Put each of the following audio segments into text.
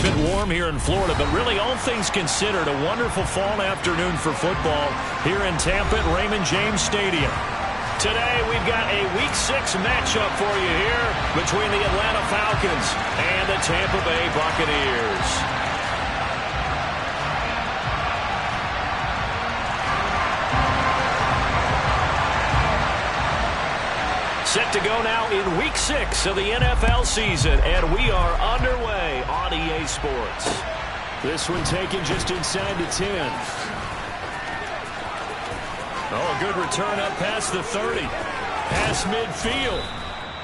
bit warm here in Florida, but really all things considered, a wonderful fall afternoon for football here in Tampa at Raymond James Stadium. Today we've got a Week 6 matchup for you here between the Atlanta Falcons and the Tampa Bay Buccaneers. Set to go now in Week 6 of the NFL season, and we are underway on EA Sports. This one taken just inside the 10. Oh, a good return up past the 30. Past midfield.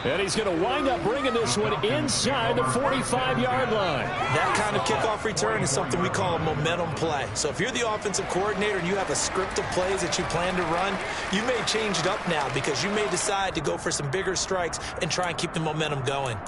And he's going to wind up bringing this one inside the 45-yard line. That kind of kickoff return is something we call a momentum play. So if you're the offensive coordinator and you have a script of plays that you plan to run, you may change it up now because you may decide to go for some bigger strikes and try and keep the momentum going.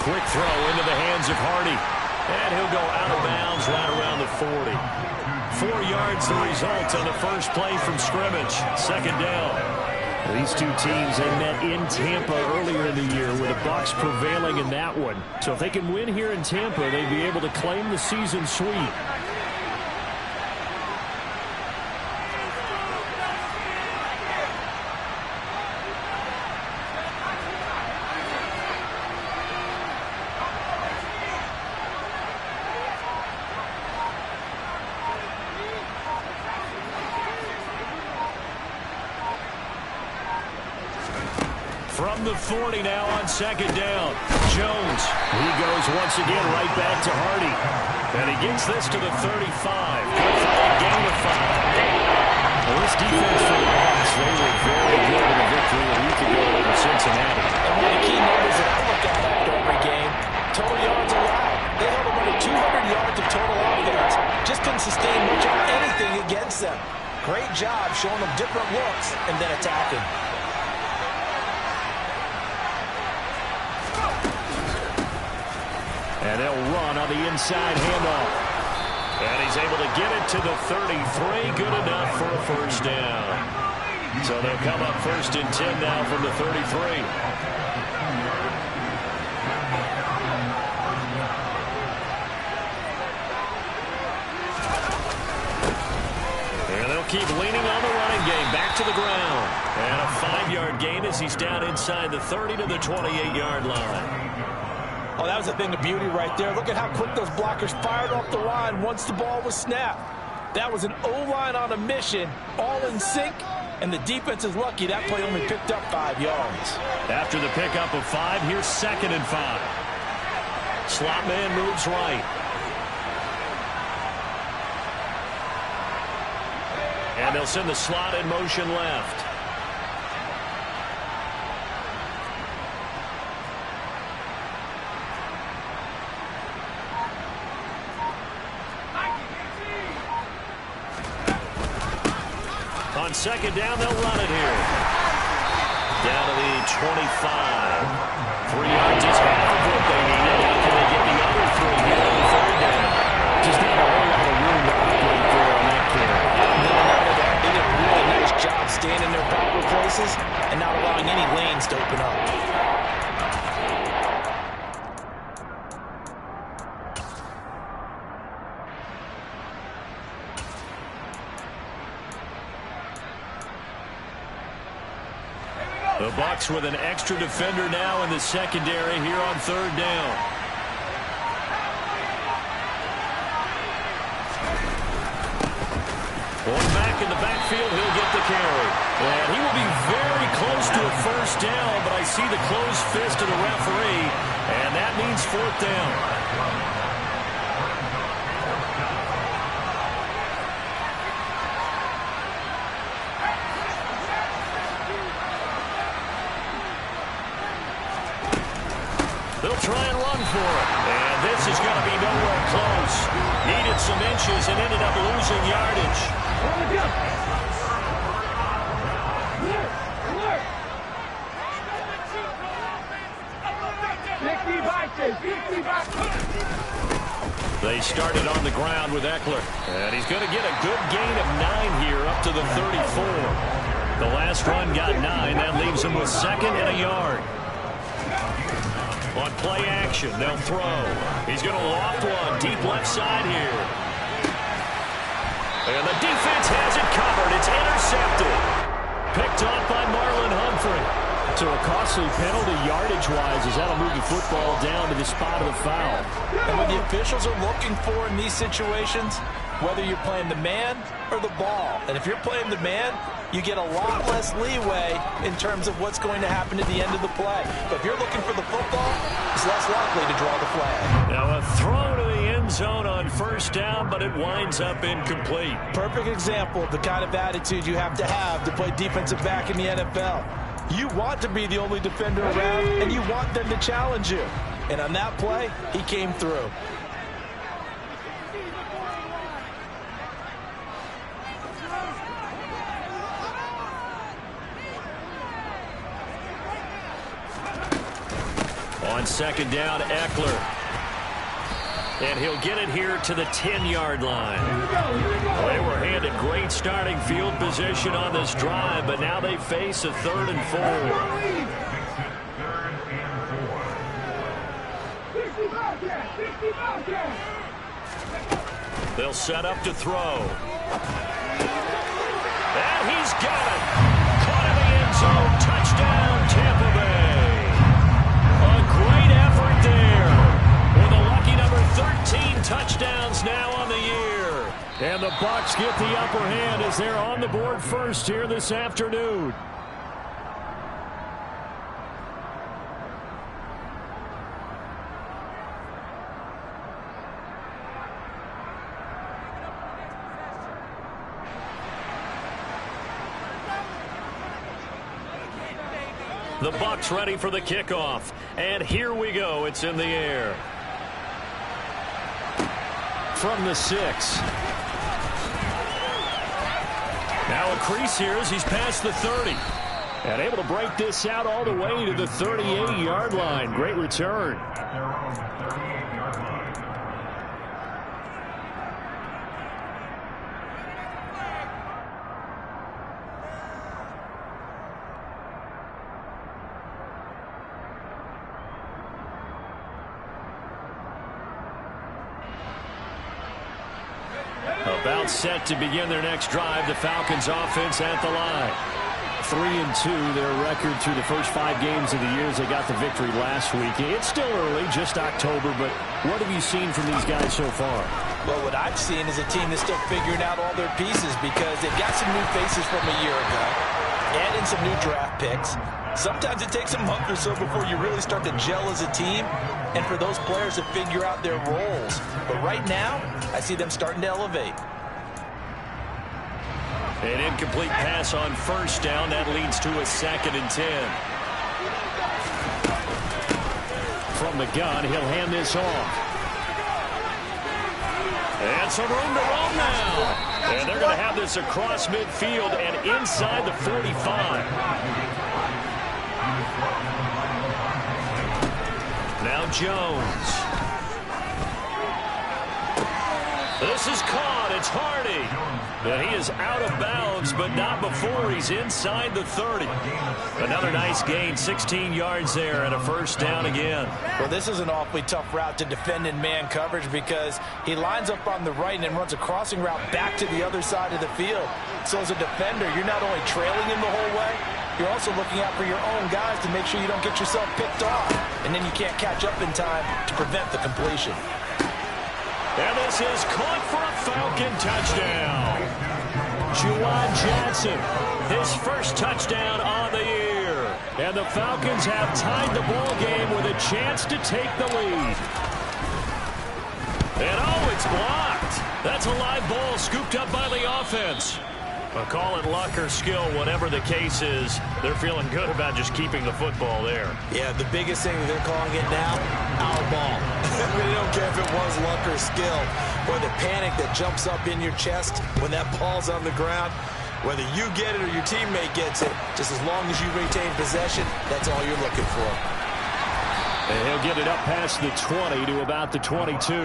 Quick throw into the hands of Hardy. And he'll go out of bounds right around the 40. 4 yards the result on the first play from scrimmage. Second down. These two teams, they met in Tampa earlier in the year with the Bucs prevailing in that one. So if they can win here in Tampa, they'd be able to claim the season sweep. From the 40 now on second down. Jones. He goes once again right back to Hardy. And he gets this to the 35. Good for a gain of 5. Well, this defense for the Bucs, they were very good in the victory a week ago over Cincinnati. And one of the key numbers that I look at after every game, total yards allowed. They held them under 200 yards of total offense. Just couldn't sustain much of anything against them. Great job showing them different looks and then attacking. And they'll run on the inside handoff. And he's able to get it to the 33. Good enough for a first down. So they'll come up first and 10 now from the 33. And they'll keep leaning on the running game. Back to the ground. And a 5-yard gain as he's down inside the 30 to the 28-yard line. Oh, that was a thing of beauty right there. Look at how quick those blockers fired off the line once the ball was snapped. That was an O-line on a mission, all in sync, and the defense is lucky that play only picked up 5 yards. After the pickup of 5, here's second and 5. Slot man moves right. And they'll send the slot in motion left. On second down, they'll run it here. Down to the 25. 3 yards is half of what they needed. How can they get the other 3 here on third down? Just not a whole lot of room to operate there on that carry. They did a really nice job staying in their proper places and not allowing any lanes to open up. The Bucs with an extra defender now in the secondary here on third down. One back in the backfield, he'll get the carry. And he will be very close to a first down, but I see the closed fist of the referee, and that means fourth down. try and run for it. And this is going to be nowhere close. Needed some inches and ended up losing yardage. They started on the ground with Eckler. And he's going to get a good gain of 9 here up to the 34. The last run got 9. That leaves him with 2nd and a yard. On play action, they'll throw. He's going to loft one deep left side here. And the defense has it covered. It's intercepted. Picked off by Marlon Humphrey. So a costly penalty yardage-wise as that'll move the football down to the spot of the foul. And what the officials are looking for in these situations, whether you're playing the man or the ball. And if you're playing the man, you get a lot less leeway in terms of what's going to happen at the end of the play. But if you're looking for the football, it's less likely to draw the flag. Now a throw to the end zone on 1st down, but it winds up incomplete. Perfect example of the kind of attitude you have to play defensive back in the NFL. You want to be the only defender around, and you want them to challenge you. And on that play, he came through. On 2nd down, Eckler. And he'll get it here to the 10-yard line. They were handed great starting field position on this drive, but now they face a 3rd and 4. They'll set up to throw. And he's got it. Caught in the end zone. Touchdown, Tampa Bay. A great effort there. With a lucky number 13 touchdowns now on the year. And the Bucs get the upper hand as they're on the board first here this afternoon. The Bucs ready for the kickoff. And here we go. It's in the air. From the 6. Now a crease here as he's past the 30. And able to break this out all the way to the 38-yard line. Great return. About set to begin their next drive. The Falcons offense at the line. 3-2 their record through the first 5 games of the year as they got the victory last week. It's still early, just October, but what have you seen from these guys so far? Well, what I've seen is a team that's still figuring out all their pieces because they've got some new faces from a year ago, add in some new draft picks. Sometimes it takes a month or so before you really start to gel as a team and for those players to figure out their roles. But right now, I see them starting to elevate. An incomplete pass on 1st down. That leads to a 2nd and 10. From the gun, he'll hand this off. And some room to roam now. And they're going to have this across midfield and inside the 45. Now Jones. This is caught. It's Hardy. And he is out of bounds, but not before he's inside the 30. Another nice gain, 16 yards there, and a 1st down again. Well, this is an awfully tough route to defend in man coverage because he lines up on the right and then runs a crossing route back to the other side of the field. So as a defender, you're not only trailing him the whole way, you're also looking out for your own guys to make sure you don't get yourself picked off. And then you can't catch up in time to prevent the completion. And this is caught for a Falcon touchdown. Juwan Johnson, his 1st touchdown on the year. And the Falcons have tied the ball game with a chance to take the lead. And oh, it's blocked. That's a live ball scooped up by the offense. Well, call it luck or skill, whatever the case is, they're feeling good about just keeping the football there. Yeah, the biggest thing that they're calling it now, our ball. They don't care if it was luck or skill, or the panic that jumps up in your chest when that ball's on the ground. Whether you get it or your teammate gets it, just as long as you retain possession, that's all you're looking for. And he'll get it up past the 20 to about the 22.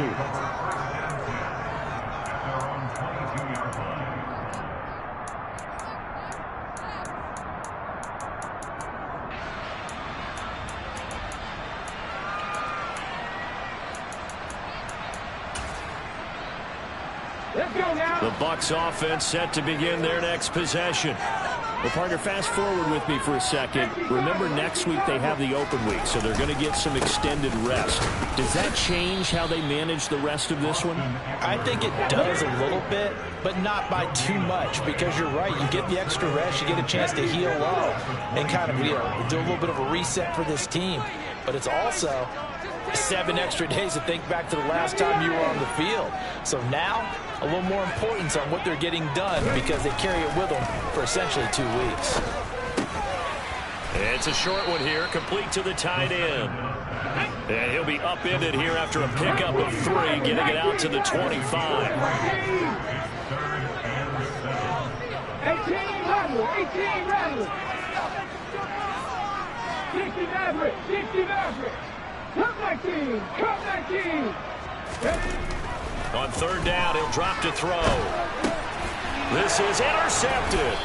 The Bucs offense set to begin their next possession. Well, partner, fast forward with me for a second. Remember, next week they have the open week, so they're going to get some extended rest. Does that change how they manage the rest of this one? I think it does a little bit, but not by too much, because you're right. You get the extra rest, you get a chance to heal up and kind of, do a little bit of a reset for this team. But it's also 7 extra days to think back to the last time you were on the field. So now, a little more importance on what they're getting done because they carry it with them for essentially 2 weeks. It's a short one here, complete to the tight end. And he'll be upended here after a pickup of 3, getting it out to the 25. 18 rattle. 60 Maverick. Come back team. On third down, he'll drop to throw. This is intercepted.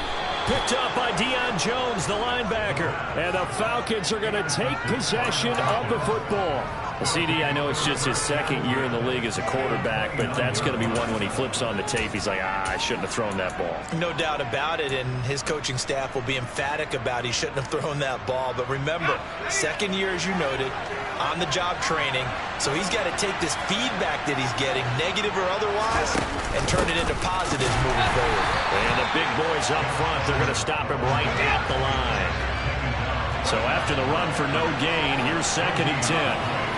Picked up by Deion Jones, the linebacker. And the Falcons are going to take possession of the football. CD, I know it's just his second year in the league as a quarterback, but that's going to be one when he flips on the tape. He's like, I shouldn't have thrown that ball. No doubt about it, and his coaching staff will be emphatic about he shouldn't have thrown that ball. But remember, second year, as you noted, on-the-job training, so he's got to take this feedback that he's getting, negative or otherwise, and turn it into positives moving forward. And the big boys up front, they're going to stop him right at the line. So after the run for no gain, here's 2nd and 10.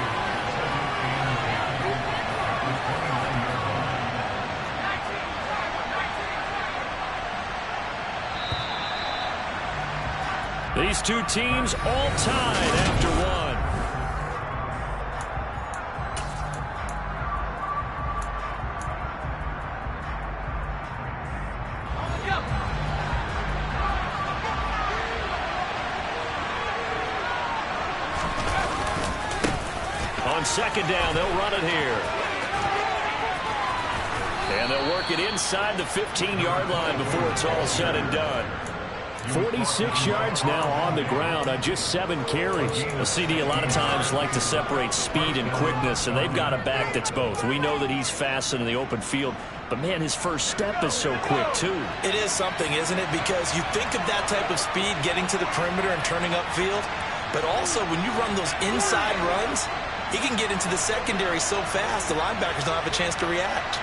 These two teams all tied after one. On 2nd down, they'll run it here. And they'll work it inside the 15-yard line before it's all said and done. 46 yards now on the ground on just 7 carries. The CD a lot of times like to separate speed and quickness, and they've got a back that's both. We know that he's fast in the open field, but, man, his first step is so quick, too. It is something, isn't it? Because you think of that type of speed getting to the perimeter and turning upfield, but also when you run those inside runs, he can get into the secondary so fast the linebackers don't have a chance to react.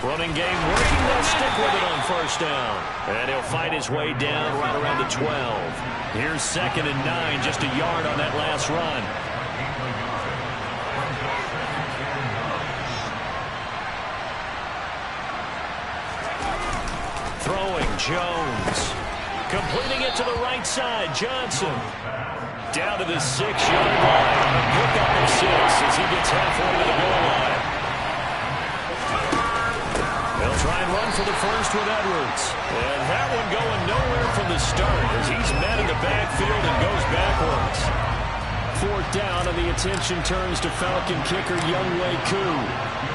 Running game working. They'll stick with it on first down. And he'll fight his way down right around the 12. Here's 2nd and 9, just a yard on that last run. Throwing, Jones. Completing it to the right side, Johnson. Down to the 6-yard line. A pickup of 6 as he gets halfway to the goal line. They'll try and run for the first with Edwards. And that one going nowhere from the start as he's met in the backfield and goes backwards. 4th down, and the attention turns to Falcon kicker Younghoe Koo.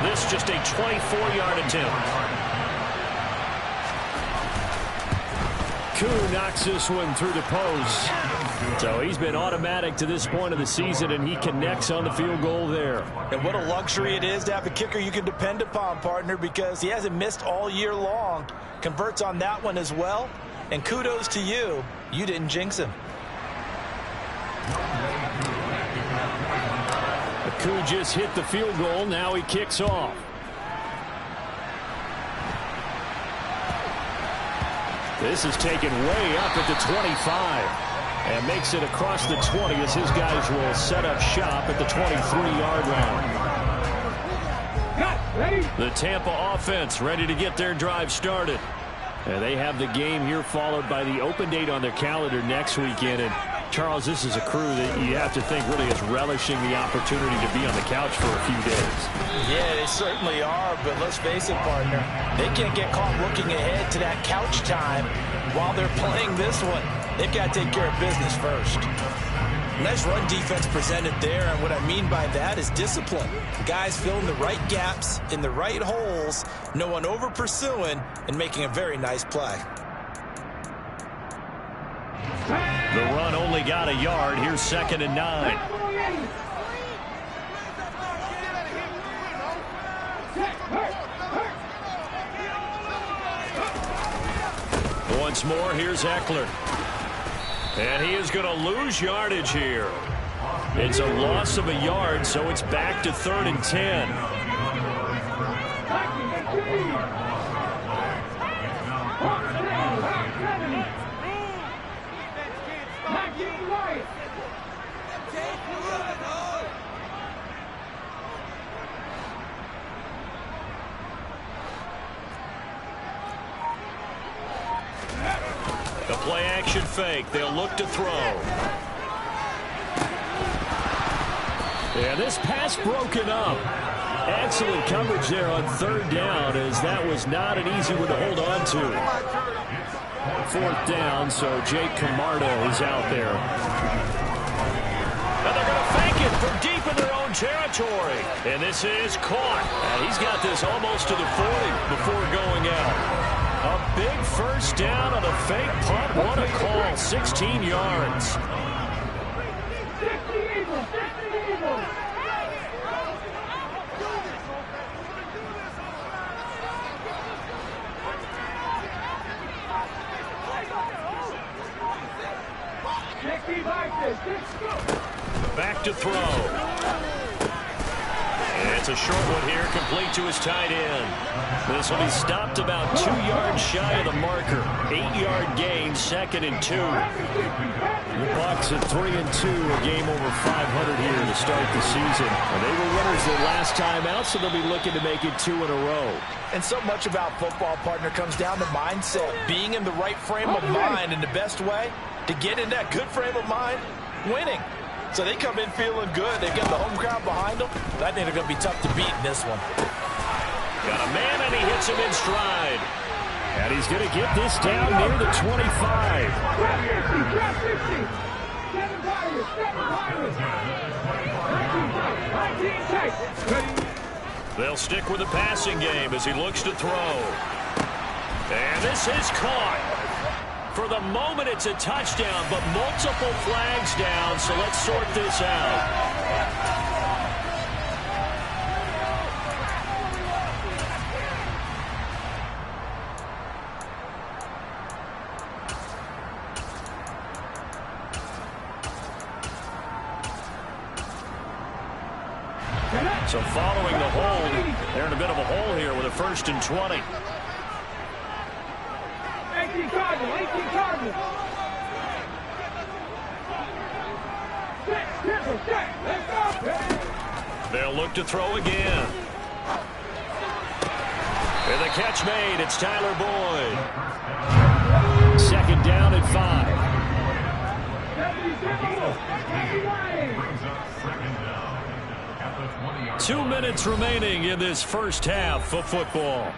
This just a 24-yard attempt. Koo knocks this one through the post. So he's been automatic to this point of the season, and he connects on the field goal there. And what a luxury it is to have a kicker you can depend upon, partner, because he hasn't missed all year long. Converts on that one as well. And kudos to you. You didn't jinx him. Koo just hit the field goal. Now he kicks off. This is taken way up at the 25. And makes it across the 20 as his guys will set up shop at the 23-yard line. Ready? The Tampa offense ready to get their drive started. And they have the game here followed by the open date on their calendar next weekend. And Charles, this is a crew that you have to think really is relishing the opportunity to be on the couch for a few days. Yeah, they certainly are, but let's face it, partner. They can't get caught looking ahead to that couch time while they're playing this one. They've got to take care of business first. Nice run defense presented there, and what I mean by that is discipline. Guys filling the right gaps in the right holes, no one over pursuing, and making a very nice play. The run only got a yard. Here's 2nd and 9. Once more, here's Eckler. And he is going to lose yardage here. It's a loss of a yard, so it's back to 3rd and 10. The play action fake. They'll look to throw. Yeah, this pass broken up. Excellent coverage there on 3rd down, as that was not an easy one to hold on to. 4th down, so Jake Camarda is out there. And they're going to fake it from deep in their own territory. And this is caught. And he's got this almost to the 40 before going out. A big first down on a fake punt. What a call. 16 yards. Back to throw. And it's a short one here, complete to his tight end. This will be stopped about 2 yards shy of the marker. 8-yard gain, 2nd and 2. The Bucs at 3-2, a game over 500 here to start the season. And they were winners their last time out, so they'll be looking to make it 2 in a row. And so much about football, partner, comes down to mindset. Being in the right frame of mind, and the best way to get in that good frame of mind, winning. So they come in feeling good. They've got the home crowd behind them. I think they're going to be tough to beat in this one. Got a man, and he hits him in stride. And he's going to get this down near the 25. They'll stick with the passing game as he looks to throw. And this is caught. For the moment, it's a touchdown, but multiple flags down, so let's sort this out. So following the hold, they're in a bit of a hole here with a 1st and 20. 18 Cardinals, 18 Cardinals. They'll look to throw again. And the catch made. It's Tyler Boyd. 2nd down and 5. 2 minutes remaining in this first half of football.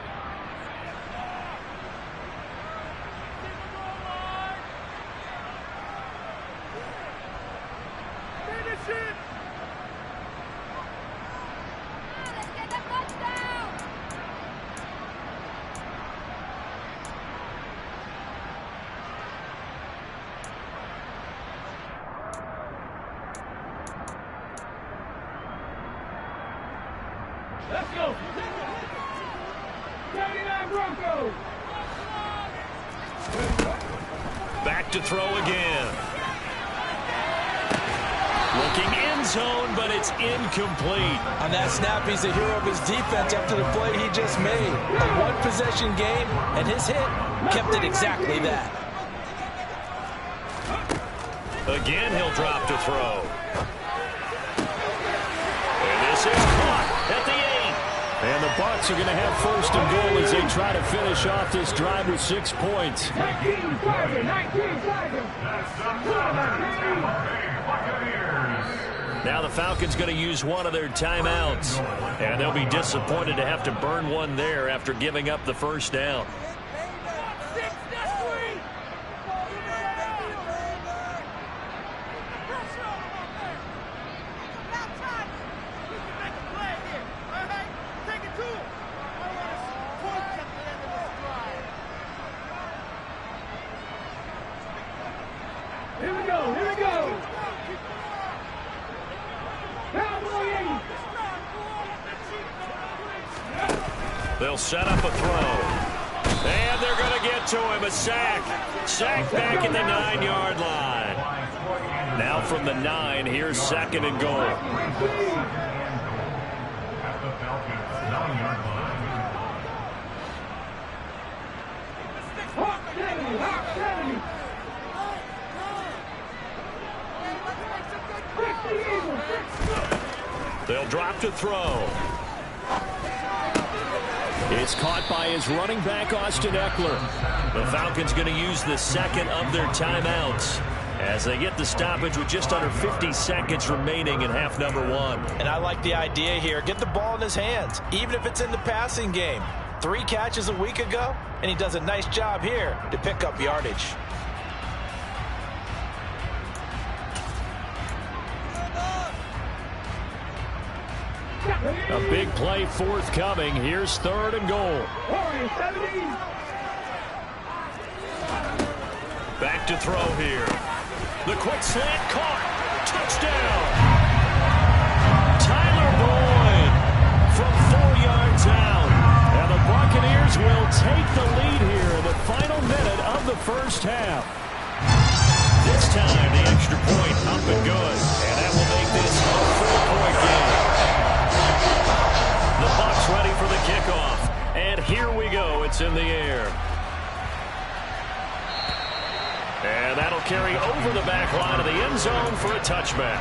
Let's go. 79 Broncos. Back to throw again. Looking end zone, but it's incomplete. On that snap, he's a hero of his defense after the play he just made. A one-possession game, and his hit kept it exactly that. Again, he'll drop to throw. And this is caught at the 8. And the Bucs are going to have first and goal as they try to finish off this drive with 6 points. 19 seconds. Now the Falcons going to use one of their timeouts. And they'll be disappointed to have to burn one there after giving up the first down. Here we go. They'll set up a throw. And they're going to get to him. A sack. Sack back at the 9-yard line. Now from the 9, here's second and goal. They'll drop to throw. It's caught by his running back, Austin Eckler. The Falcons going to use the second of their timeouts as they get the stoppage with just under 50 seconds remaining in half number 1. And I like the idea here. Get the ball in his hands, even if it's in the passing game. 3 catches a week ago, and he does a nice job here to pick up yardage. A big play forthcoming. Here's third and goal. Back to throw here. The quick slant caught. Touchdown. Tyler Boyd from 4 yards out. And the Buccaneers will take the lead here in the final minute of the first half. This time the extra point up and good. And that will make this a 4-point game. The Bucs ready for the kickoff. And here we go. It's in the air. And that'll carry over the back line of the end zone for a touchback.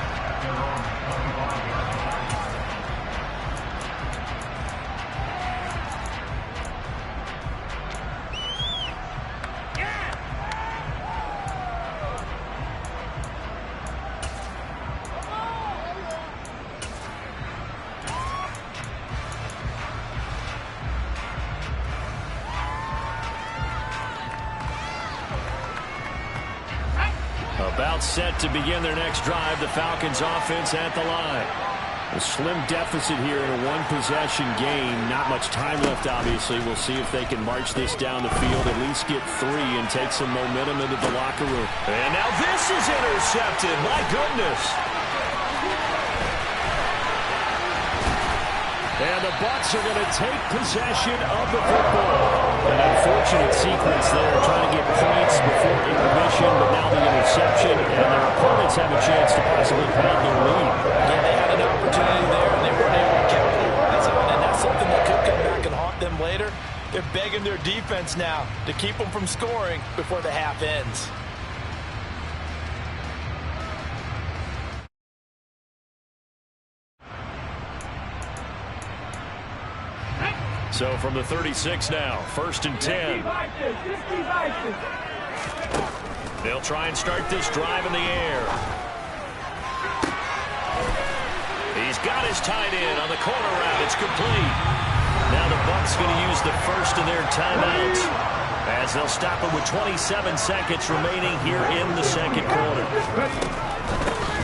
About set to begin their next drive. The Falcons offense at the line. A slim deficit here in a one-possession game. Not much time left, obviously. We'll see if they can march this down the field, at least get 3 and take some momentum into the locker room. And now this is intercepted. My goodness. And the Bucs are going to take possession of the football. An unfortunate sequence there, trying to get points before intermission, but now the interception, and their opponents have a chance to possibly pad their lead. Yeah, they had an opportunity there, and they weren't able to capitalize on it, and that's something that could come back and haunt them later. They're begging their defense now to keep them from scoring before the half ends. So from the 36 now, first and 10. They'll try and start this drive in the air. He's got his tight end on the corner route. It's complete. Now the Bucs going to use the first of their timeouts as they'll stop it with 27 seconds remaining here in the second quarter.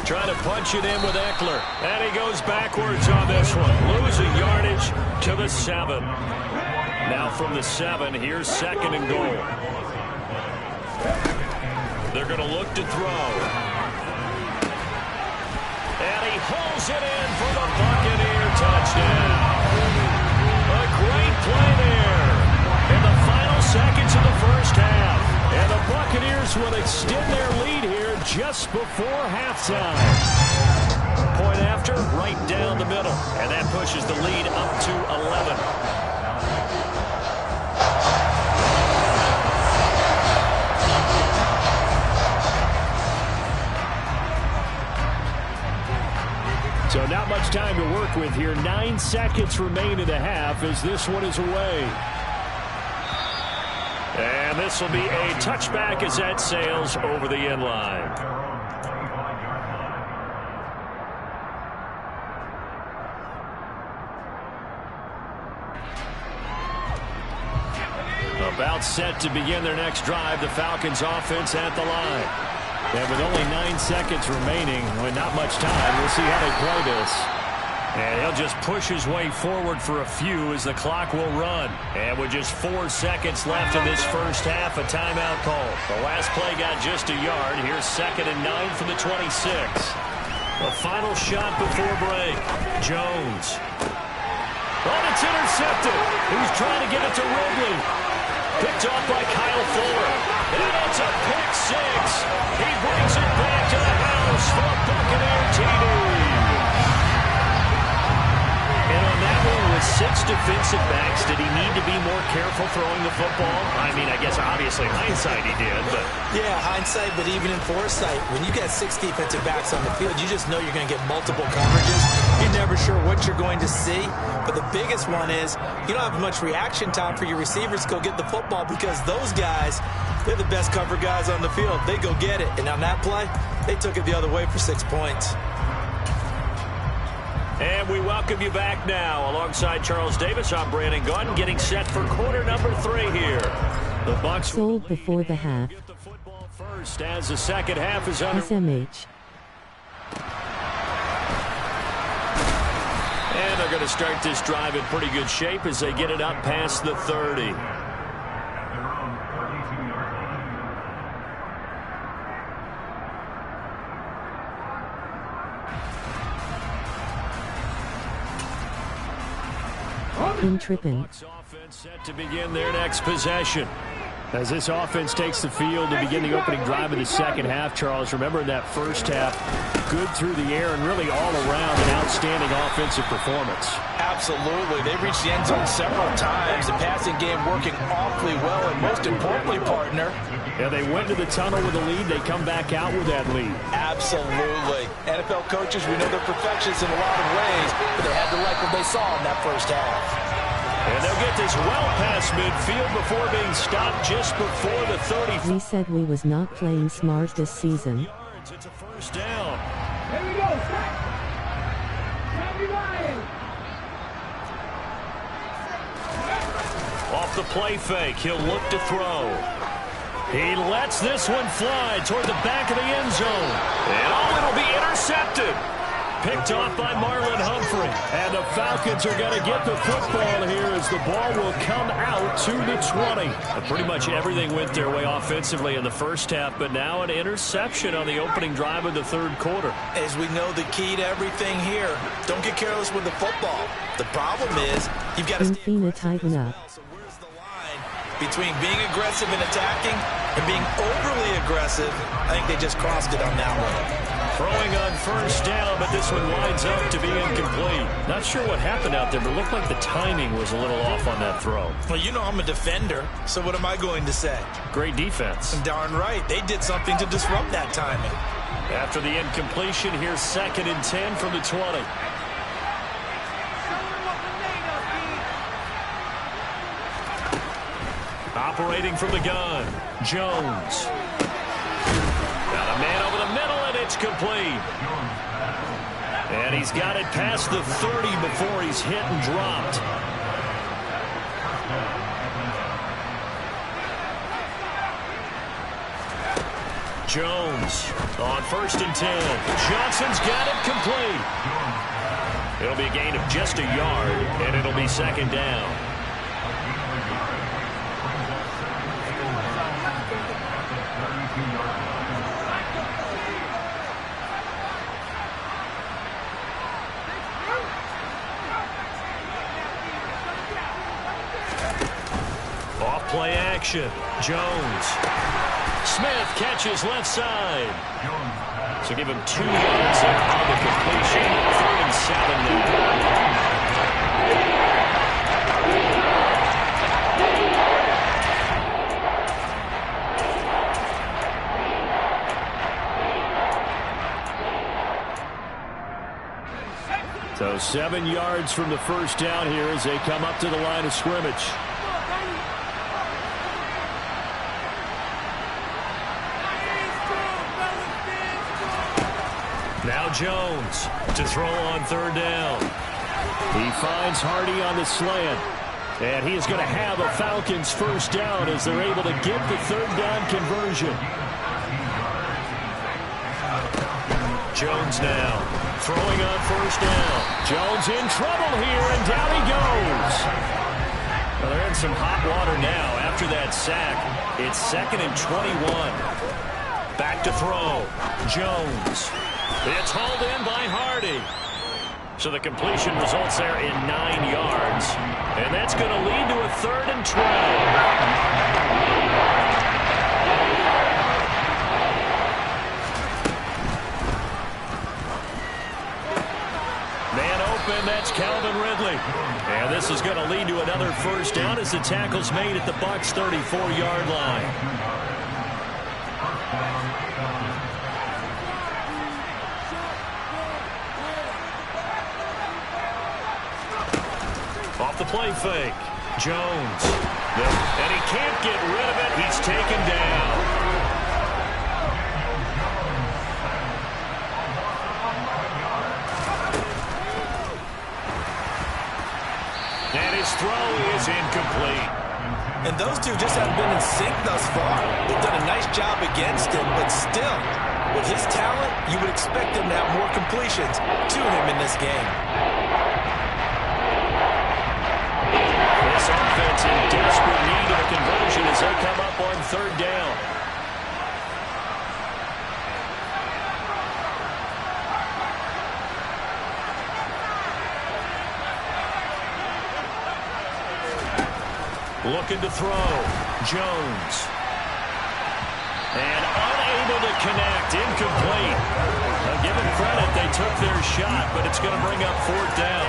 Trying to punch it in with Eckler. And he goes backwards on this one. Losing yardage to the 7. Now from the 7, here's second and goal. They're going to look to throw. And he hauls it in for the Buccaneer touchdown. A great play there in the final seconds of the first half. And the Buccaneers will extend their lead here just before halftime. Point after, right down the middle. And that pushes the lead up to 11. So not much much time to work with here. 9 seconds remain in the half as this one is away. And this will be a touchback as that sails over the end line. About set to begin their next drive, the Falcons offense at the line. And with only 9 seconds remaining, with not much time, we'll see how they play this. And he'll just push his way forward for a few as the clock will run. And with just 4 seconds left in this first half, a timeout call. The last play got just a yard. Here's 2nd and 9 from the 26. The final shot before break. Jones. Oh, it's intercepted. He's trying to get it to Ridley. Picked off by Kyle Fuller. And it's a pick 6. He brings it back to the house for a Buccaneer TD. And on that one, with 6 defensive backs, did he need to be more careful throwing the football? I mean, I guess obviously hindsight he did, but... Yeah, hindsight, but even in foresight, when you got 6 defensive backs on the field, you just know you're going to get multiple coverages. You're never sure what you're going to see. But the biggest one is you don't have much reaction time for your receivers to go get the football because those guys, they're the best cover guys on the field. They go get it. And on that play, they took it the other way for 6 points. And we welcome you back now. Alongside Charles Davis, I'm Brandon Gaudin, getting set for quarter number 3 here. The Bucs sold before the half. Get the football first as the second half is under. SMH. And they're going to start this drive in pretty good shape as they get it up past the 30. In tripping. Offense set to begin their next possession. As this offense takes the field to begin the opening drive of the second half, Charles, remember in that first half, good through the air and really all around an outstanding offensive performance. Absolutely. They reached the end zone several times. The passing game working awfully well, and most importantly, partner. Yeah, they went to the tunnel with a lead. They come back out with that lead. Absolutely. NFL coaches, we know they're perfectionists in a lot of ways, but they had to like what they saw in that first half. And they'll get this well past midfield before being stopped just before the 30. We said we was not playing smart this season. It's a first down. Here we go. Everybody. Off the play fake, he'll look to throw. He lets this one fly toward the back of the end zone. And it'll be intercepted. Picked off by Marlon Humphrey. And the Falcons are going to get the football here as the ball will come out to the 20. Pretty much everything went their way offensively in the first half, but now an interception on the opening drive of the third quarter. As we know, the key to everything here, don't get careless with the football. The problem is you've got to Infina tighten up. So where's the line between being aggressive and attacking and being overly aggressive? I think they just crossed it on that one. Throwing on first down, but this one winds up to be incomplete. Not sure what happened out there, but it looked like the timing was a little off on that throw. Well, you know I'm a defender, so what am I going to say? Great defense. Darn right. They did something to disrupt that timing. After the incompletion, here's 2nd and 10 from the 20. Operating from the gun, Jones. Got a man over the middle, and it's complete. And he's got it past the 30 before he's hit and dropped. Jones on 1st and 10. Johnson's got it complete. It'll be a gain of just a yard, and it'll be 2nd down. Play action. Jones. Smith catches left side. So give him 2 yards there on the completion. 3rd and 7 now. So 7 yards from the first down here as they come up to the line of scrimmage. Now Jones to throw on third down. He finds Hardy on the slant. And he is going to have a Falcons first down as they're able to get the third down conversion. Jones now throwing on first down. Jones in trouble here, and down he goes. Well, they're in some hot water now after that sack. It's 2nd and 21. Back to throw. Jones. It's hauled in by Hardy. So the completion results there in 9 yards. And that's going to lead to a 3rd and 12. Man open, that's Calvin Ridley. And this is going to lead to another first down as the tackle's made at the Bucs' 34-yard line. Off the play fake. Jones. And he can't get rid of it. He's taken down. And his throw is incomplete. And those two just haven't been in sync thus far. They've done a nice job against him, but still, with his talent, you would expect him to have more completions to him in this game. This offense in desperate need of a conversion as they come up on third down. Looking to throw. Jones. And unable to connect. Incomplete. Now give them credit. They took their shot, but it's going to bring up fourth down.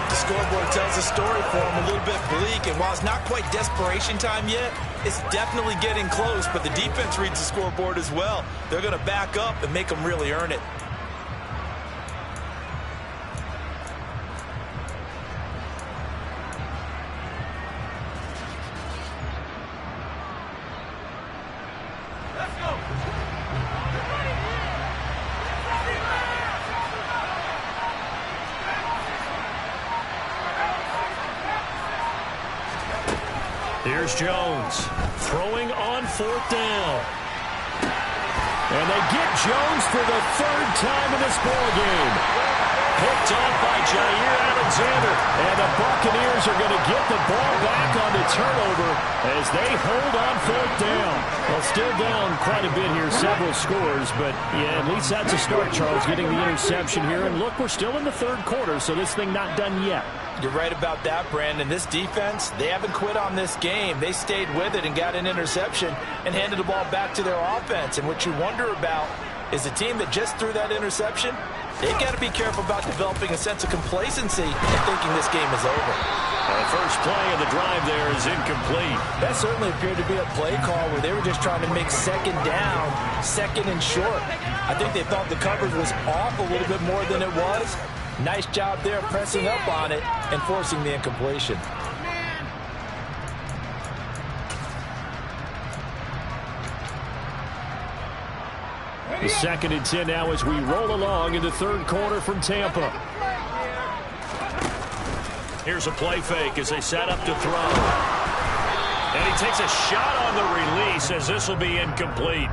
The scoreboard tells a story for him, a little bit bleak, and while it's not quite desperation time yet, it's definitely getting close, but the defense reads the scoreboard as well. They're going to back up and make them really earn it. Here's Jones throwing on fourth down. And they get Jones for the 3rd time in this ballgame. Picked off by Jair Alexander. And the Buccaneers are going to get the ball back on the turnover as they hold on fourth down. Well, still down quite a bit here, several scores. But, yeah, at least that's a start, Charles, getting the interception here. And, look, we're still in the 3rd quarter, so this thing not done yet. You're right about that, Brandon. This defense, they haven't quit on this game. They stayed with it and got an interception and handed the ball back to their offense. And what you wonder about is the team that just threw that interception, they've got to be careful about developing a sense of complacency and thinking this game is over. The first play of the drive there is incomplete. That certainly appeared to be a play call where they were just trying to make second down, 2nd and short. I think they thought the coverage was off a little bit more than it was. Nice job there pressing up on it and forcing the incompletion. The 2nd and 10 now as we roll along in the 3rd quarter from Tampa. Here's a play fake as they set up to throw. And he takes a shot on the release as this will be incomplete.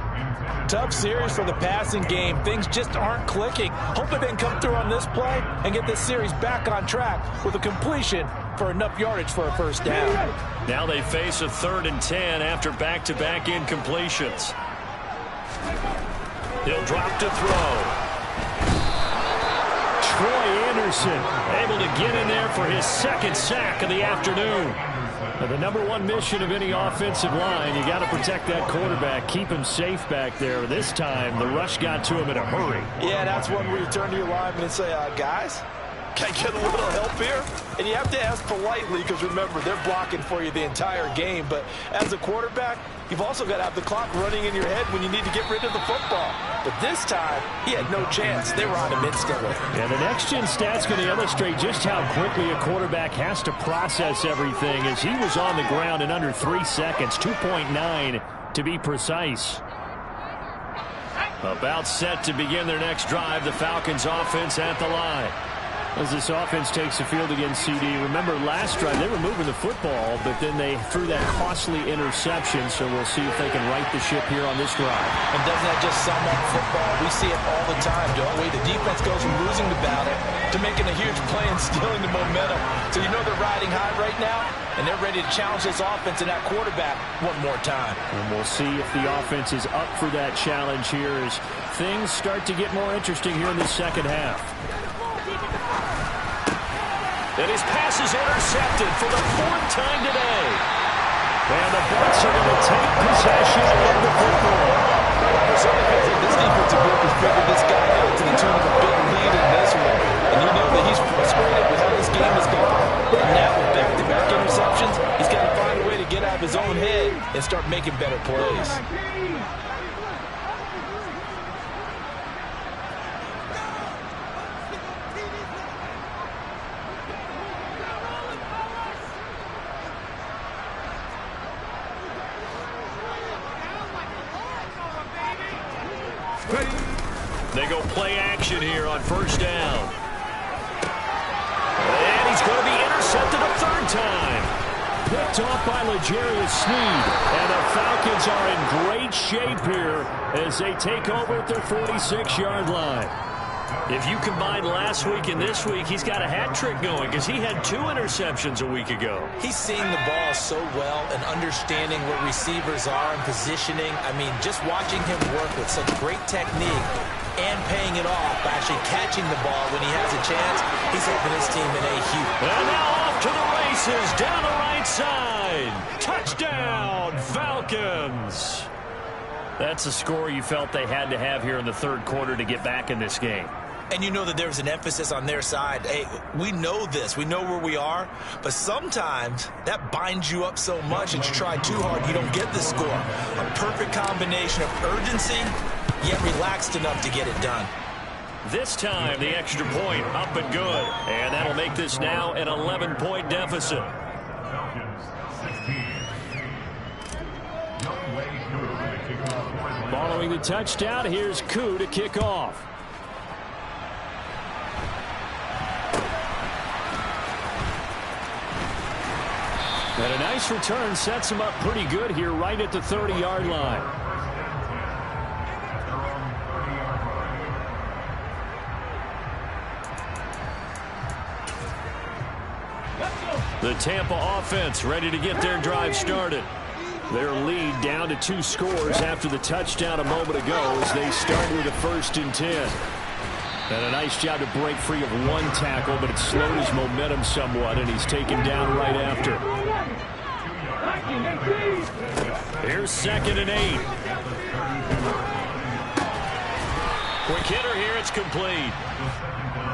Tough series for the passing game. Things just aren't clicking. Hoping they can come through on this play and get this series back on track with a completion for enough yardage for a first down. Now they face a 3rd and 10 after back-to-back incompletions. He'll drop to throw. Troy Anderson able to get in there for his 2nd sack of the afternoon. Now, the #1 mission of any offensive line, you got to protect that quarterback, keep him safe back there. This time, the rush got to him in a hurry. Yeah, that's one where you turn to your lineman and say, guys, Can I get a little help here? And you have to ask politely because, remember, they're blocking for you the entire game. But as a quarterback, you've also got to have the clock running in your head when you need to get rid of the football. But this time, he had no chance. They were on him instantly. And the next-gen stat's going to illustrate just how quickly a quarterback has to process everything, as he was on the ground in under 3 seconds, 2.9 to be precise. About set to begin their next drive, the Falcons offense at the line. As this offense takes the field against CD, remember last drive they were moving the football, but then they threw that costly interception, so we'll see if they can right the ship here on this drive. And doesn't that just sum up football? We see it all the time, don't we? The defense goes from losing the battle to making a huge play and stealing the momentum. So you know they're riding high right now, and they're ready to challenge this offense and that quarterback one more time. And we'll see if the offense is up for that challenge here as things start to get more interesting here in the second half. And his pass is intercepted for the 4th time today. And the Bucs are going to take possession of the football. So this defensive group has figured this guy out to the tune of a big lead in this one. And you know that he's frustrated with how this game has gone. And now with back-to-back interceptions, he's got to find a way to get out of his own head and start making better plays. They go play action here on 1st down. And he's going to be intercepted a 3rd time. Picked off by L'Jarius Sneed. And the Falcons are in great shape here as they take over at their 46-yard line. If you combine last week and this week, he's got a hat trick going because he had 2 interceptions a week ago. He's seeing the ball so well and understanding where receivers are and positioning. I mean, just watching him work with such great technique and paying it off by actually catching the ball when he has a chance, he's helping his team in a huge. And now off to the races down the right side. Touchdown, Falcons. That's a score you felt they had to have here in the 3rd quarter to get back in this game. And you know that there's an emphasis on their side. Hey, we know this. We know where we are. But sometimes that binds you up so much that you try too hard, you don't get the score. A perfect combination of urgency, yet relaxed enough to get it done. This time, the extra point up and good. And that'll make this now an 11-point deficit. Following the touchdown, here's Koo to kick off. And a nice return sets him up pretty good here right at the 30-yard line. The Tampa offense ready to get their drive started. Their lead down to 2 scores after the touchdown a moment ago as they start with a 1st and 10. And a nice job to break free of 1 tackle, but it slowed his momentum somewhat, and he's taken down right after. Here's 2nd and 8. Quick hitter here, it's complete.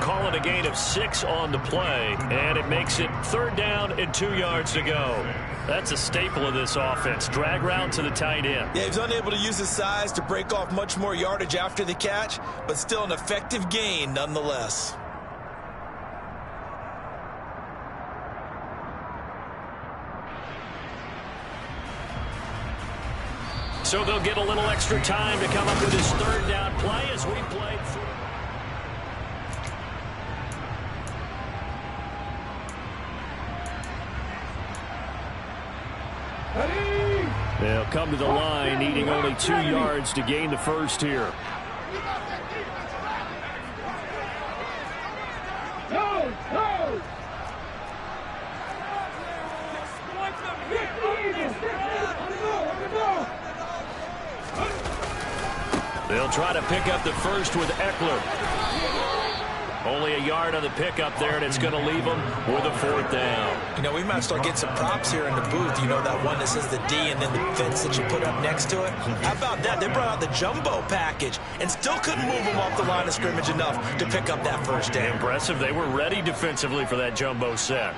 Call it a gain of 6 on the play, and it makes it 3rd down and 2 yards to go. That's a staple of this offense. Drag route to the tight end. Yeah, he's unable to use his size to break off much more yardage after the catch, but still an effective gain nonetheless. So they'll get a little extra time to come up with his 3rd down play as we play through. They'll come to the line, needing only 2 yards to gain the 1st here. They'll try to pick up the 1st with Eckler. Only a yard on the pickup there, and it's going to leave them with a 4th down. You know, we might start getting some props here in the booth. You know, that one that says the D and then the fence that you put up next to it? How about that? They brought out the jumbo package and still couldn't move them off the line of scrimmage enough to pick up that 1st down. Impressive. They were ready defensively for that jumbo set.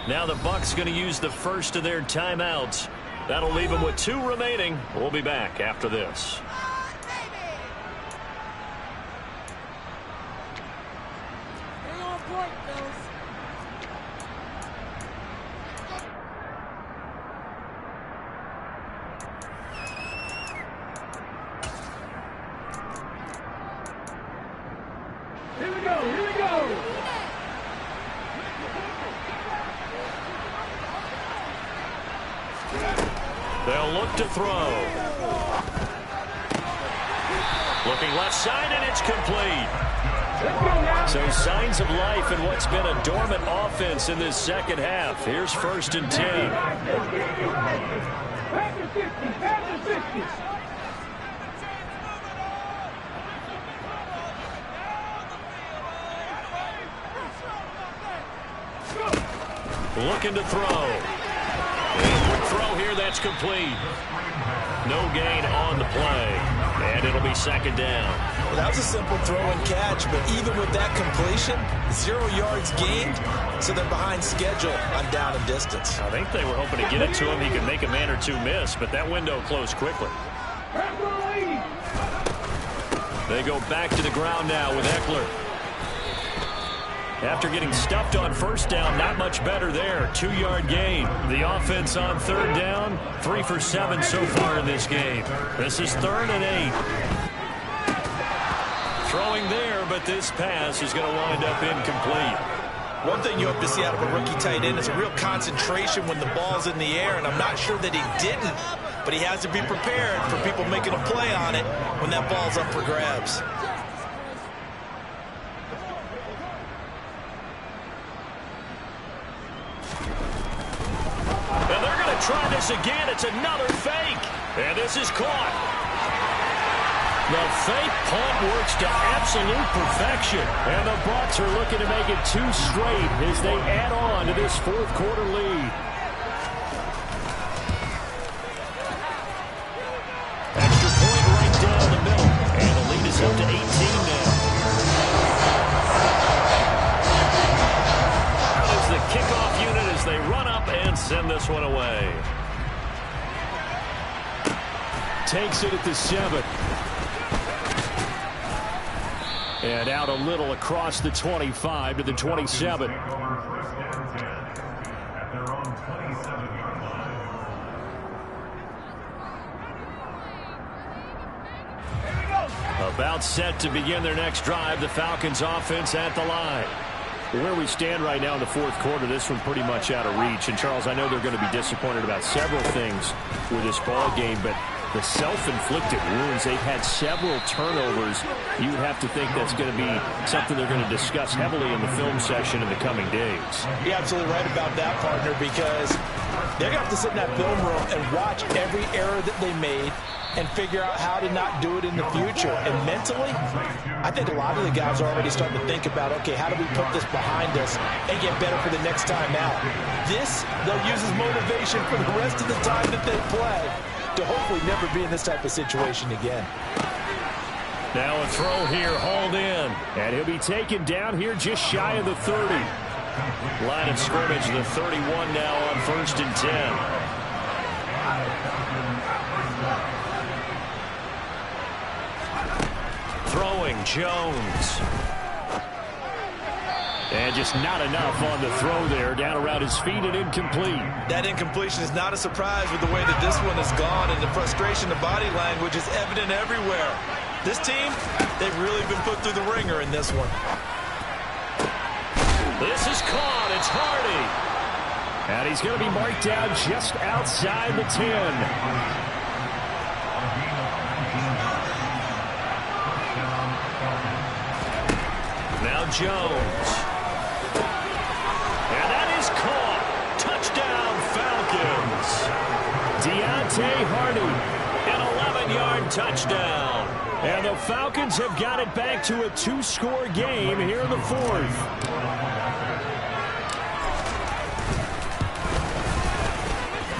Now the Bucs going to use the first of their timeouts. That'll leave them with 2 remaining. We'll be back after this. Here we go, here we go. They'll look to throw. Looking left side, and it's complete. So signs of life in what's been a dormant offense in this second half. Here's 1st and 10. Back to 50, back to 50. Looking to throw. Quick throw here, that's complete. No gain on the play. And it'll be 2nd down. Well, that was a simple throw and catch, but even with that completion, 0 yards gained, so they're behind schedule on down and distance. I think they were hoping to get it to him. He could make a man or 2 miss, but that window closed quickly. They go back to the ground now with Eckler. After getting stuffed on 1st down, not much better there. 2-yard gain. The offense on 3rd down, 3 for 7 so far in this game. This is 3rd and 8. Throwing there, but this pass is going to wind up incomplete. One thing you hope to see out of a rookie tight end is a real concentration when the ball's in the air, and I'm not sure that he didn't, but he has to be prepared for people making a play on it when that ball's up for grabs. Try this again. It's another fake. And this is caught. The fake punt works to absolute perfection. And the Bucs are looking to make it 2 straight as they add on to this 4th quarter lead. Extra point right down the middle. And the lead is up to 18 now. That is the kickoff unit as they run up and send this one away. Takes it at the 7. And out a little across the 25 to the 27. About set to begin their next drive. The Falcons offense at the line. Where we stand right now in the 4th quarter, this one pretty much out of reach. And, Charles, I know they're going to be disappointed about several things with this ball game, but the self-inflicted wounds, they've had several turnovers. You would have to think that's going to be something they're going to discuss heavily in the film session in the coming days. You're absolutely right about that, partner, because they're going to have to sit in that film room and watch every error that they made and figure out how to not do it in the future. And mentally, I think a lot of the guys are already starting to think about, okay, how do we put this behind us and get better for the next time out? This, they'll use as motivation for the rest of the time that they play to hopefully never be in this type of situation again. Now a throw here, hauled in. And he'll be taken down here just shy of the 30. Line of scrimmage, the 31 now on 1st and 10. Throwing, Jones. And just not enough on the throw there. Down around his feet and incomplete. That incompletion is not a surprise with the way that this one has gone, and the frustration, the body language is evident everywhere. This team, they've really been put through the ringer in this one. This is caught. It's Hardy. And he's going to be marked down just outside the 10. Now Jones. And that is caught. Touchdown, Falcons. Deontay Hardy, an 11-yard touchdown. And the Falcons have got it back to a 2-score game here in the 4th.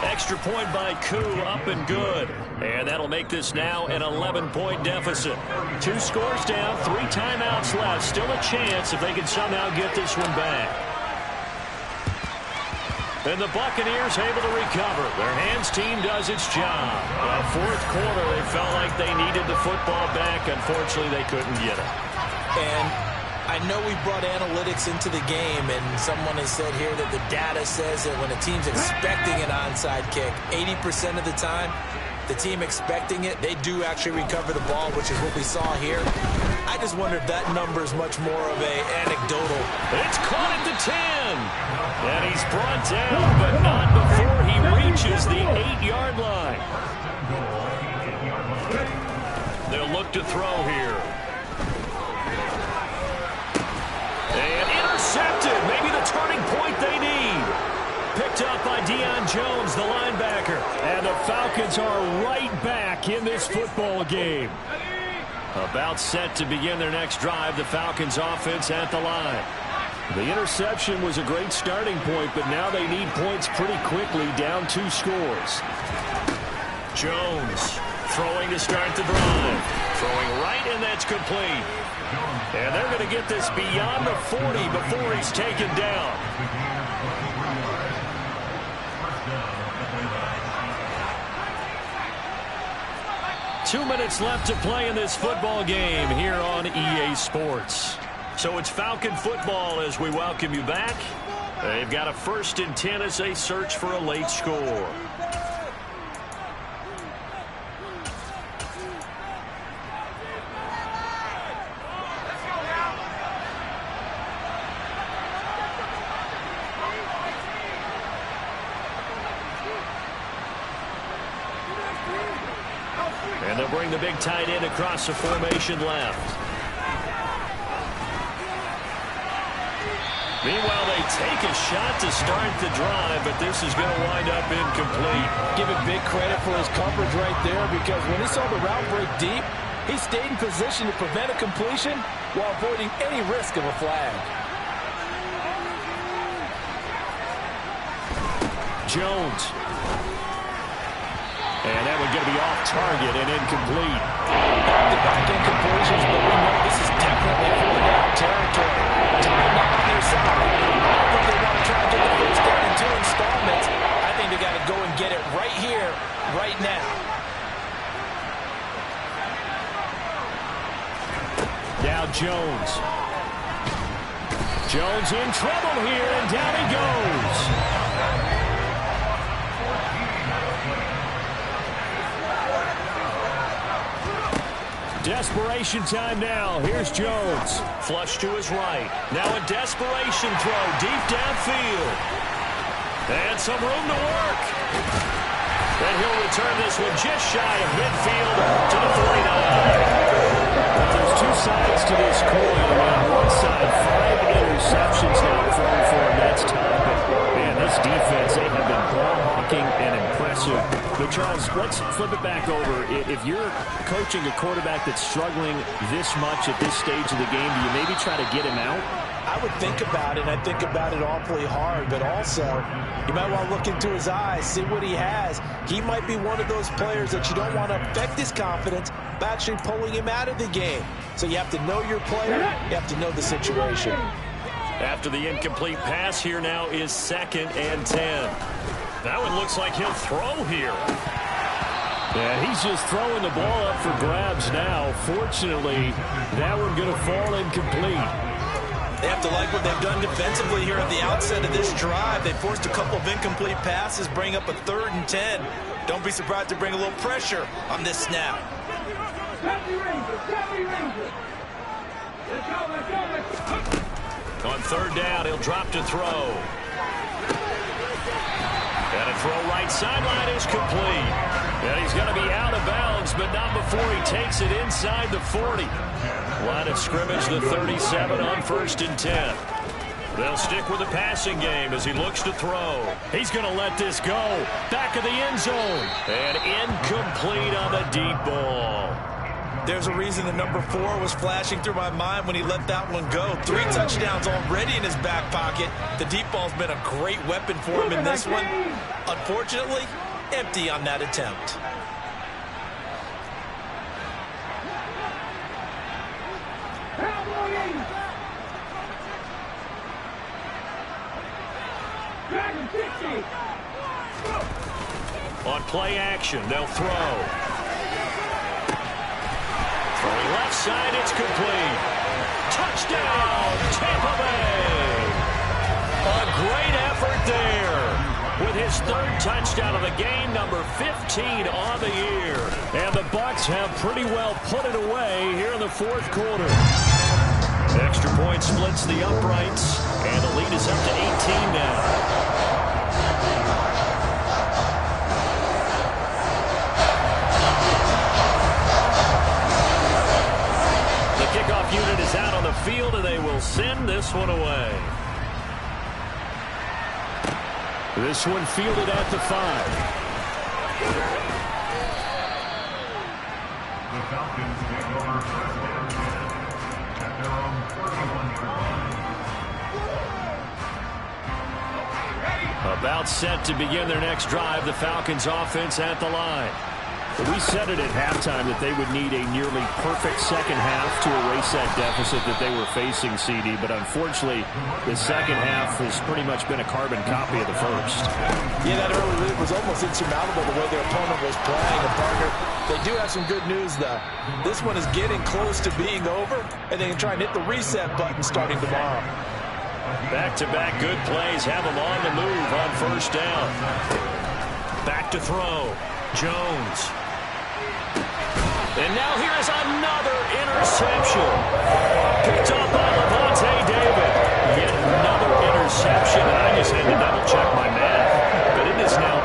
Extra point by Koo, up and good. And that'll make this now an 11-point deficit. 2 scores down, 3 timeouts left. Still a chance if they can somehow get this one back. And the Buccaneers able to recover. Their hands team does its job. Well, 4th quarter, they felt like they needed the football back. Unfortunately, they couldn't get it. And I know we brought analytics into the game, and someone has said here that the data says that when a team's expecting an onside kick, 80% of the time, the team expecting it, they do actually recover the ball, which is what we saw here. I just wonder if that number is much more of a anecdotal. It's caught at the 10. And he's brought down, but not before he reaches the 8-yard line. They'll look to throw here. And intercepted. Maybe the turning point they need. Picked up by Deion Jones, the linebacker. And the Falcons are right back in this football game. About set to begin their next drive. The Falcons offense at the line. The interception was a great starting point, but now they need points pretty quickly, down 2 scores. Jones throwing to start the drive. Throwing right, and that's complete. And they're going to get this beyond the 40 before he's taken down. Two minutes left to play in this football game here on EA Sports. So it's Falcon football as we welcome you back. They've got a 1st and 10 as they search for a late score. And they'll bring the big tight end across the formation left. Meanwhile, they take a shot to start the drive, but this is going to wind up incomplete. Give him big credit for his coverage right there, because when he saw the route break deep, he stayed in position to prevent a completion while avoiding any risk of a flag. Jones. And that one's going to be off target and incomplete. Back-to-back incompletions, but we know this is definitely 4-down territory. Time up on their side. I don't think they want to try and get the first down in 2 installments. I think they got to go and get it right here, right now. Now Jones. Jones in trouble here, and down he goes. Desperation time now. Here's Jones. Flush to his right. Now a desperation throw deep downfield. And some room to work. And he'll return this one just shy of midfield to the 49. There's 2 sides to this coin. On one side, 5 interceptions now thrown for him. That's tough. But, man, this defense, they have been ball-hawking and impressive. But, Charles, let's flip it back over. If you're coaching a quarterback that's struggling this much at this stage of the game, do you maybe try to get him out? I would think about it, and I think about it awfully hard, but also you might want to look into his eyes, see what he has. He might be one of those players that you don't want to affect his confidence by actually pulling him out of the game. So you have to know your player, you have to know the situation. After the incomplete pass, here now is 2nd and 10. That one looks like he'll throw here. Yeah, he's just throwing the ball up for grabs now. Fortunately, that one going to fall incomplete. They have to like what they've done defensively here at the outset of this drive. They forced a couple of incomplete passes, bring up a 3rd and 10. Don't be surprised to bring a little pressure on this snap. On 3rd down, he'll drop to throw. And a throw right sideline is complete. And he's going to be out of bounds, but not before he takes it inside the 40. Line of scrimmage, the 37 on 1st and 10. They'll stick with the passing game as he looks to throw. He's going to let this go. Back of the end zone. And incomplete on the deep ball. There's a reason the number 4 was flashing through my mind when he let that one go. 3 touchdowns already in his back pocket. The deep ball's been a great weapon for him in this one. Unfortunately, empty on that attempt. On play action, they'll throw. Throwing left side, it's complete. Touchdown, Tampa Bay. A great effort there. With his 3rd touchdown of the game, number 15 on the year. And the Bucs have pretty well put it away here in the 4th quarter. Extra point splits the uprights, and the lead is up to 18 now. Kickoff unit is out on the field, and they will send this one away. This one fielded at the 5. The Falcons take over first down at their own 41-yard line. About set to begin their next drive, the Falcons offense at the line. We said it at halftime that they would need a nearly perfect second half to erase that deficit that they were facing, CD. But unfortunately, the second half has pretty much been a carbon copy of the first. Yeah, that early lead was almost insurmountable the way their opponent was playing. And partner, they do have some good news, though. This one is getting close to being over, and they can try and hit the reset button starting tomorrow. Back-to-back good plays have them on the move on 1st down. Back to throw. Jones. And now here's another interception. Picked up by Lavonte David. Yet another interception. And I just had to double-check my math. But it is now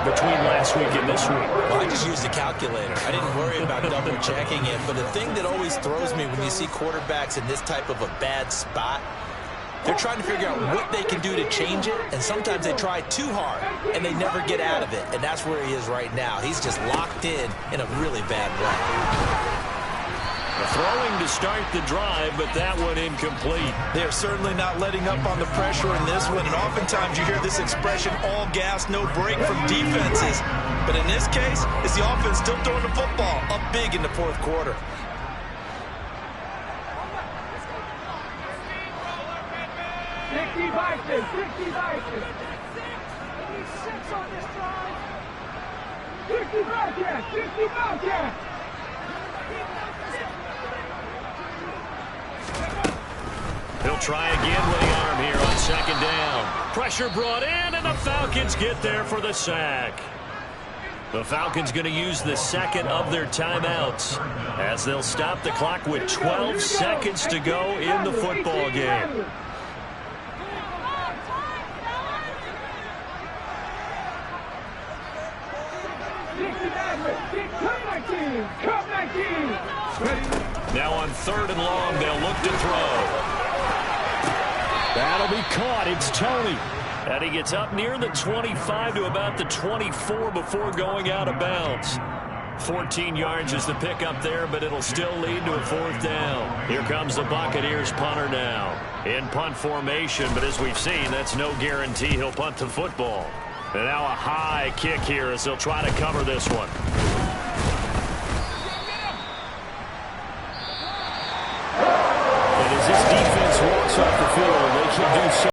8 between last week and this week. Well, I just used a calculator. I didn't worry about double-checking it. But the thing that always throws me when you see quarterbacks in this type of a bad spot, they're trying to figure out what they can do to change it, and sometimes they try too hard, and they never get out of it, and that's where he is right now. He's just locked in a really bad way. Throwing to start the drive, but that one incomplete. They're certainly not letting up on the pressure in this one, and oftentimes you hear this expression, all gas, no break from defenses. But in this case, it's the offense still throwing the football up big in the 4th quarter. Vikings, 60 Vikings. 6 on this drive. 60 Bobcats, 60 Bobcats. He'll try again with the arm here on 2nd down. Pressure brought in, and the Falcons get there for the sack. The Falcons going to use the 2nd of their timeouts as they'll stop the clock with 12 seconds to go in the football game. Now on 3rd and long, they'll look to throw. That'll be caught. It's Toney. And he gets up near the 25 to about the 24 before going out of bounds. 14 yards is the pickup there, but it'll still lead to a 4th down. Here comes the Buccaneers punter now. In punt formation, but as we've seen, that's no guarantee he'll punt the football. And now a high kick here as they'll try to cover this one. And as this defense walks off the field, they can do so.